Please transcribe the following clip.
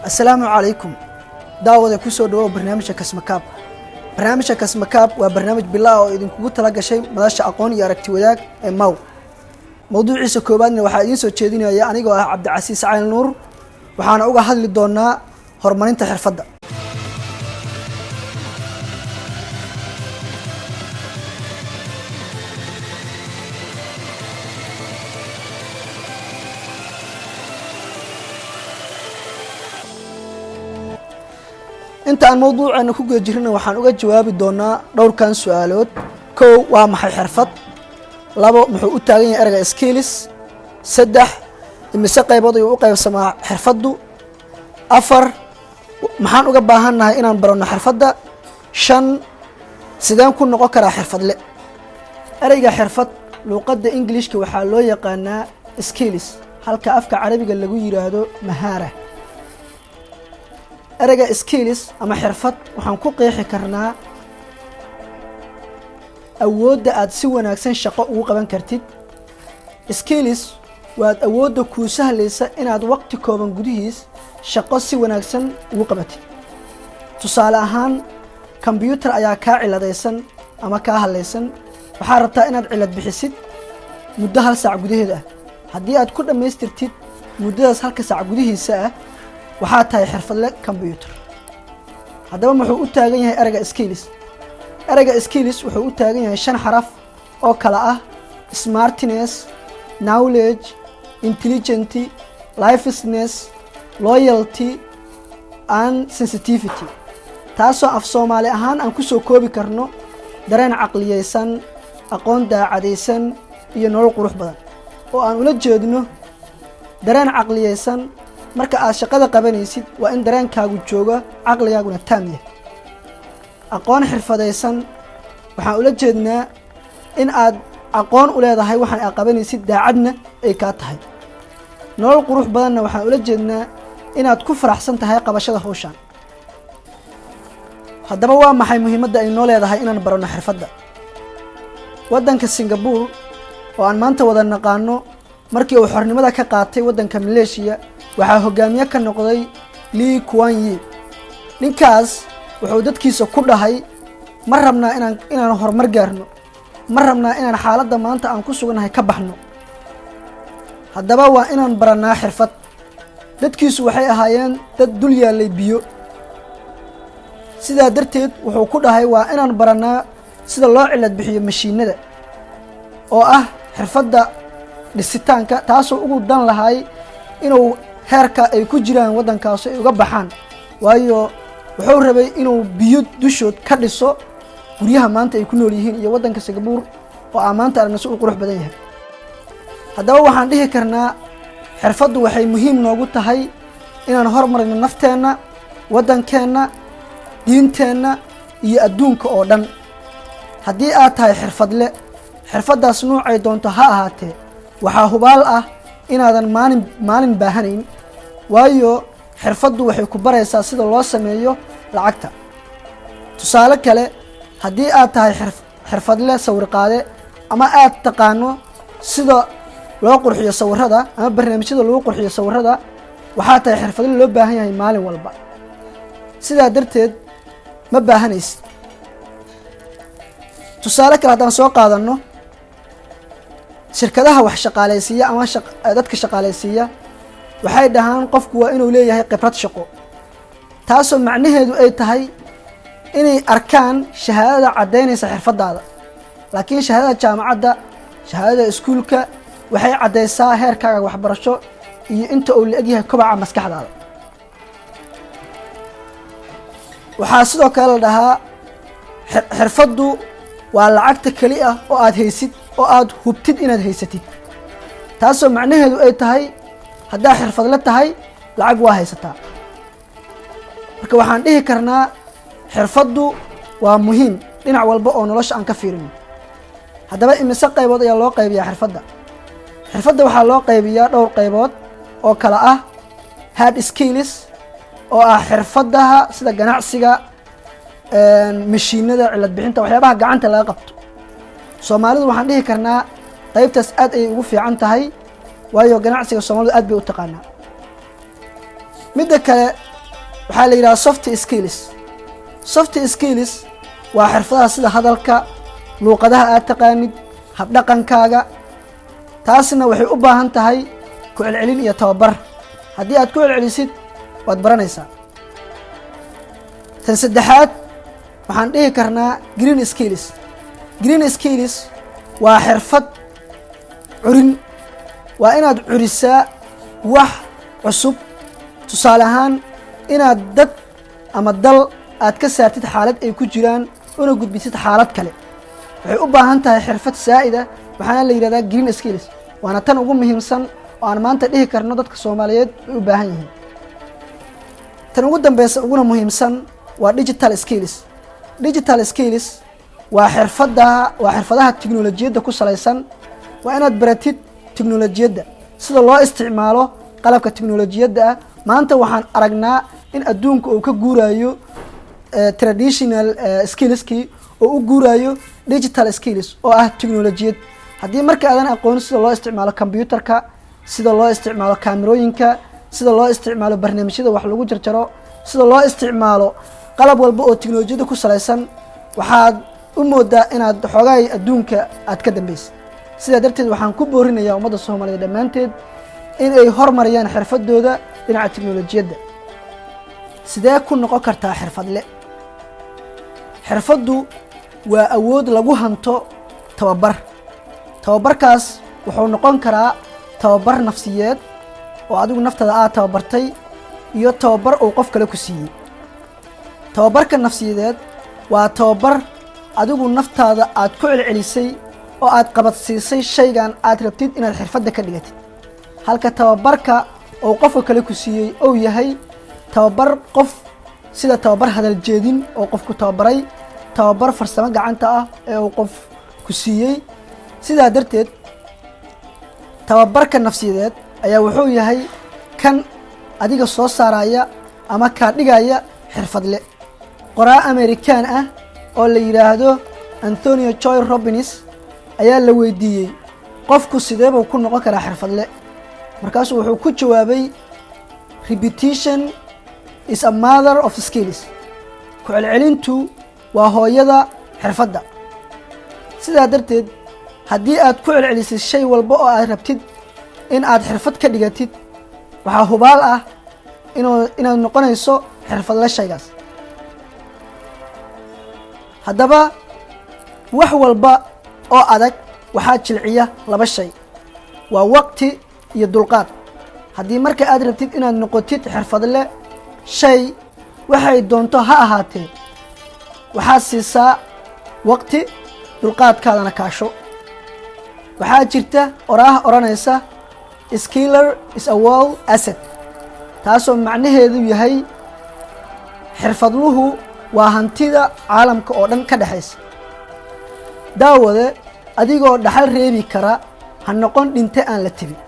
Assalaamu calaykum daawada ku soo dhawow barnaamijka Kasmakaab. Barnaamijka Kasmakaab waa barnaamij bilaa oo idinkugu tala gashay madasha aqoon iyo aragti wadaag ee MAW. Mawduuciisa koobaadna waxaa idiin soo jeedinaya anigoo ah Cabdicasiis Cali Nuur, waxaana uga hadli doonaa horumarinta xirfadda. inta aan mawduuceena ku guda jirnay waxaan uga jawaabi doonaa dhowrkan su'aalood. kow, waa maxay xirfad? labo, muxuu u taagan yahay erayga skills? saddex, imise qaybood ayuu u qaybsamaa xirfaddu? afar, maxaan uga baahannahay inaan baranno xirfadda? shan, sideen ku noqon karaa xirfadle? erayga xirfad luuqadda Englishka waxaa loo yaqaanaa skills, halka afka Carabiga lagu yiraahdo mahaara. erayga skills ama xirfad waxaan ku qeexi karnaa awoodda aad si wanaagsan shaqo ugu qaban kartid. skills waa awoodda kuu sahlaysa inaad waqti kooban gudihiis shaqo si wanaagsan ugu qabatid. tusaale ahaan, computer ayaa kaa ciladaysan ama kaa hadlaysan, waxaad rabtaa inaad cilad bixisid muddo 1 saac gudaheed ah. haddii aad ku dhammaystirtid muddadaas 1 saac gudihiisa ah, waxaa tahay xirfadle computer. haddaba muxuu u taagan yahay erayga skills? erayga skills wuxuu u taagan yahay 5 xaraf oo kala ah smartness, knowledge, intelligent, lifelessness, loyalty and sensitivity, taasoo af Soomaali ahaan aan ku soo koobi karno dareen caqliyeysan, aqoon daacadeysan iyo nolol qurux badan. oo aan ula jeedno dareen caqliyeysan marka aad shaqada qabanaysid waa in dareenkaagu jooga caqligaaguna taam yahay. aqoon xirfadaysan waxaan ula jeednaa in aad aqoon u leedahay waxaan aad qabanaysid daacadna ay kaa tahay. nolol qurux badanna waxaan ula jeednaa inaad ku faraxsan tahay qabashada hawshan. haddaba waa maxay muhiimadda ay noo leedahay inaan baranno xirfadda? waddanka Singapore oo aan maanta wada naqaano, markii uu xornimada ka qaatay waddanka Malaysia, waxaa hogaamiye ka noqday Lee Kuan Yew. ninkaas wuxuu dadkiisa ku dhahay, ma rabnaa inaan horumar gaarno, ma rabnaa inaan xaaladda maanta aan ku sugannahay ka baxno. haddaba waa inaan barannaa xirfad. dadkiisu waxay ahaayeen dad dul yaallay biyo, sidaa darteed wuxuu ku dhahay waa inaan barannaa sida loo cilad bixiyo mashiinada, oo ah xirfadda dhisitaanka, taasoo ugu dan lahay inuu heerka ay ku jiraan waddankaas ay uga baxaan. waayo wuxuu rabay inuu biyo dushood ka dhiso guryaha maanta ay ku nool yihiin iyo waddanka Singapore oo aan maanta aragno si uu qurux badan yahay. haddaba waxaan dhihi karnaa xirfaddu waxay muhiim noogu tahay inaan horumarino nafteenna, waddankeenna, diinteenna iyo adduunka oo dhan. haddii aad tahay xirfadle, xirfaddaas nuucay doonto ha ahaatee, waxaa hubaal ah inaadan maalin baahanayn, waayo xirfaddu waxay ku baraysaa sida loo sameeyo lacagta. tusaale kale, haddii aad tahay xirfadle sawir qaade ama aad taqaano sida loo qurxiyo sawirada ama barnaamijyada lagu qurxiyo sawirada, waxaa tahay xirfadle loo baahan yahay maalin walba. sidaa darteed ma baahanaysid. tusaale kale haddaan soo qaadanno, shirkadaha wax shaqaalaysiiya ama dadka shaqaalaysiiya waxay dhahaan qofku waa inuu leeyahay khibrad shaqo, taasoo macnaheedu ay tahay inay arkaan shahaadada caddaynaysa xirfaddaada. laakiin shahaadada jaamacadda, shahaadada iskuulka waxay caddaysaa heerkaaga waxbarasho iyo inta uu la egyahay kobaca maskaxdaada. waxaa sidoo kale la dhahaa xirfaddu waa lacagta keli ah oo aad haysid oo aad hubtid inaad haysatid, taasoo macnaheedu ay tahay haddaad xirfadle tahay lacag waa haysataa. marka waxaan dhihi karnaa xirfaddu waa muhiim dhinac walba oo nolosha aan ka fiirino. haddaba imise qaybood ayaa loo qaybiyaa xirfadda? xirfadda waxaa loo qaybiyaa dhowr qaybood oo kala ah hard skills oo ah xirfadaha sida ganacsiga, mashiinada, cilad bixinta, waxyaabaha gacanta laga qabto. Soomaalidu waxaan dhihi karnaa qaybtaas aad ay ugu fiican tahay, waayo ganacsiga Soomaalidu aad bay u taqaanaa. midda kale waxaa la yidhaha soft skills. Soft skills waa xirfadaha sida hadalka, luuqadaha aad taqaanid, habdhaqankaaga. taasna waxay u baahan tahay ku celcelin iyo tababar. haddii aad ku celcelisid waad baranaysaa. tan saddexaad waxaan dhihi karnaa green skills. green skills waa xirfad curin. waa inaad curisaa wax cusub. tusaale ahaan inaad dad ama dal aad ka saartid xaalad ay ku jiraan una gudbisid xaalad kale. waxay u baahan tahay xirfad saa'ida, waxaana la yidhahdaa green skills. waana tan ugu muhiimsan oo aan maanta dhihi karno dadka Soomaaliyeed ay u baahan yihiin. tan ugu dambeysa uguna muhiimsan waa digital skills. digital skills waa xirfadaha tiknoolajiyadda ku salaysan. waa inaad baratid tiknoolajiyadda, sida loo isticmaalo qalabka tiknoolajiyadda ah. maanta waxaan aragnaa in adduunka uu ka guurayo traditional skillskii oo u guurayo digital skills oo ah tiknoolajiyad. haddii marka aadan aqoon sida loo isticmaalo computerka, sida loo isticmaalo kaamirooyinka, sida loo isticmaalo barnaamijyada wax lagu jarjaro, sida loo isticmaalo qalab walba oo tiknoolajiyadda ku salaysan, waxaad u moodaa inaad xoogay adduunka aad ka dambaysid. sidaa darteed waxaan ku boorinayaa ummadda Soomaaliyeed dhammaanteed in ay horumariyaan xirfadooda dhinaca tiknoolajiyadda. sidee ku noqon kartaa xirfadle? xirfaddu waa awood lagu hanto tababar. tababarkaas wuxuu noqon karaa tababar nafsiyeed oo adigu naftada aad tababartay, iyo tababar uu qof kale ku siiyey. tababarka nafsiyeed waa tababar adigu naftaada aad ku celcelisay oo aad qabadsiisay shaygan aad rabtid inaad xirfadda ka dhigatid. halka tababarka uu qofka kale ku siiyey uu yahay tababar qof, sida tababar hadal jeedin oo qof ku tababaray, tababar farsamo gacanta ah ee uu qof ku siiyey. sidaa darteed tababarka nafsiyeed ayaa wuxuu yahay kan adiga soo saaraya ama kaa dhigaya xirfadle. qoraa Amerikaan ah oo la yidhaahdo Anthony Joy Robbins ayaa la weydiiyey qofku sidee buu ku noqon karaa xirfadle. markaasuu wuxuu ku jawaabay, repetition is a mother of skills. ku celcelintu waa hooyada xirfadda. sidaa darteed haddii aad ku celcelisid shay walba oo aad rabtid in aad xirfad ka dhigatid, waxaa hubaal ah inaad noqonayso xirfadle shaygaas. haddaba wax walba oo adag waxaa jilciya laba shay, waa waqti iyo dulqaad. haddii marka aad rabtid inaad noqotid xirfadle shay waxay doonto ha ahaatee, waxaad siisaa waqti, dulqaadkaadana kaasho. waxaa jirta oraah odhanaysa skiller is a world asset, taasoo macnaheedu yahay xirfadluhu waa hantida caalamka oo dhan ka dhexaysa. daawade adigoo dhaxal reebi kara ha noqon dhinte aan la tibin.